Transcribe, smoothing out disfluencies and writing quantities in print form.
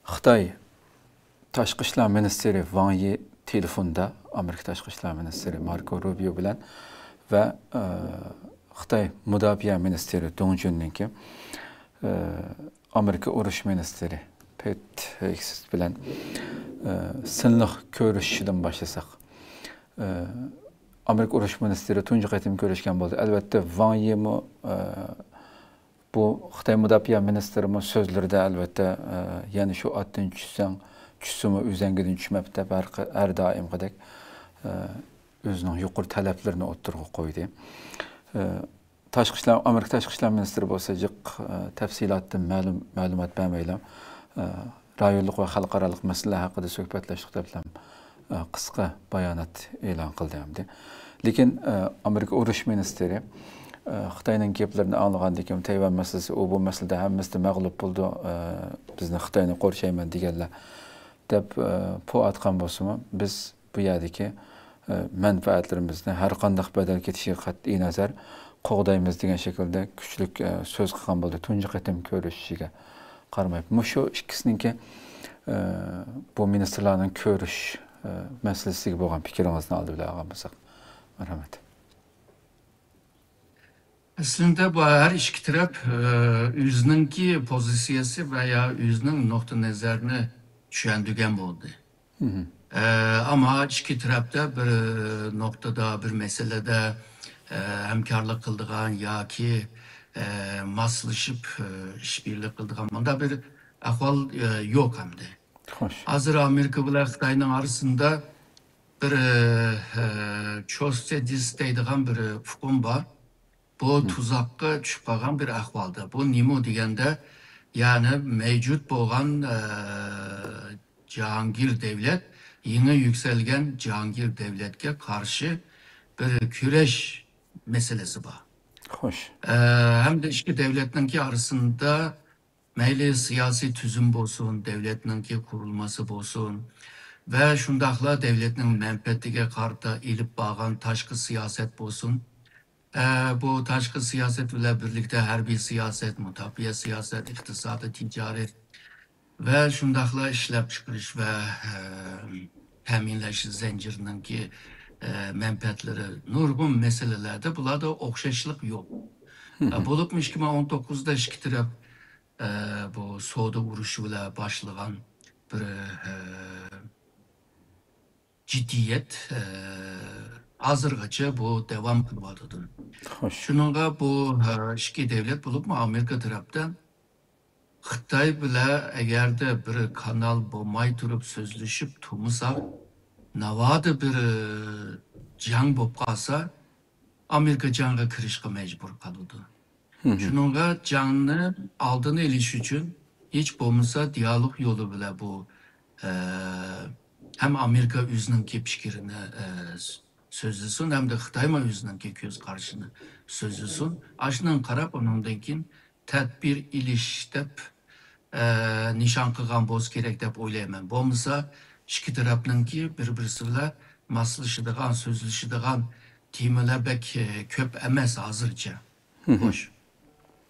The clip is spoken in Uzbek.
Xitay Tashqi ishlar ministri Wang Yi telefonda Amerika Tashqi ishlar ministri Marco Rubio bilan va Xitay Mudofaa ministri Dong Junninki Amerika urush ministri Pete Hegseth bilan sinliq ko'rishishdan başlasak. Amerika urush ministri tunji qatim ko'rishgan bo'ldi. Albatta Wang Yi bu Xitay Mudofaa ministri so'zlarida albatta yani shu atdan tushsimi o'zangidan tushmabdi, har doimgidek o'zining yuqori talablarini o'ttirib qo'ydi. Amerika tashqi ishlar ministri bo'lsa jiq tafsilotdan ma'lumot bermaylar. Rayonlik va xalqaro masalalar haqida suhbatlashdik deb qisqa bayonot e'lon qildi. Lekin Amerika urush ministri Xitoyning gaplarini anglagandan keyin Tayvan masalasi bu masalada hammasi mag'lub bo'ldi, bizni Xitoyni qo'rshayman deganlar deb po atgan bo'lsa-mu, biz bu yerdagi manfaatlarimizni har qanday badal ketishiga qat'iy nazar qo'g'daymiz degan shaklda kuchli so'z qilgan bo'ldi. Tunji qatim ko'rishishiga qaramayib. Shu ikkisiningki bu ministrlarning ko'rish masalasiga bo'lgan fikringizni oldi bilan olganmisak. Marhamat. Aslında bu her iki taraf özününki pozisiyası veya özünün nokta nazarını düşündüğün oldu. Ama iki tarafta bir noktada, bir meselede hemkarlık kıldığın ya ki maslaşıp işbirlik kıldığın bunda bir ahval yok hem de. Hazır Amerika ile Xitay'ın arasında bir çözse deydiğin bir hukuk var. Bu tuzakka düşüp kalgan bir ahvalda. Bu nimo degende yani mevcut boğan Cihangir devlet yeni yükselgen Cihangir devletke karşı bir küreş meselesi var. Hoş. Hem de iki devletinki arasında meyli siyasi tüzüm bolsun, devletinki kurulması bolsun ve şundakla devletin menfaatine karta ilip bağan taşkı siyaset bolsun. Bu taşkı siyaset ile birlikte harbiy siyaset, mutafiye siyaset, iktisadi, ticaret ve şundakla işlep çıkış ve teminleşi zincirinin ki menfaatleri nurgun meselelerde bunlarda okşaşlık yok. Bulupmuş 2019'da iki taraf bu Soğuda vuruşuyla başlayan bir ciddiyet hazırgacha bu devam kılmalıdır. Şununla bu iki devlet bulup mu Amerika taraftan Xitay bile eğer de bir kanal bulmay durup sözleşip tumusak navadı bir can bulup kalsa Amerika canına kirişke mecbur kalıdı. Şununla canını aldığını iliş için hiç bulmasa diyalog yolu bile bu hem Amerika özünün fikrini sözlüsün hem de Xitayma özünün göz karşını sözlüsün. Aşının karab onundankin tedbir iliştep nişan kılgan boz gerek dep oylayman. Bolmasa iki tarafınınki birbirisiyle maslışıdığan, sözlüşüdığan timele bek köp emez hazırca. Hoş.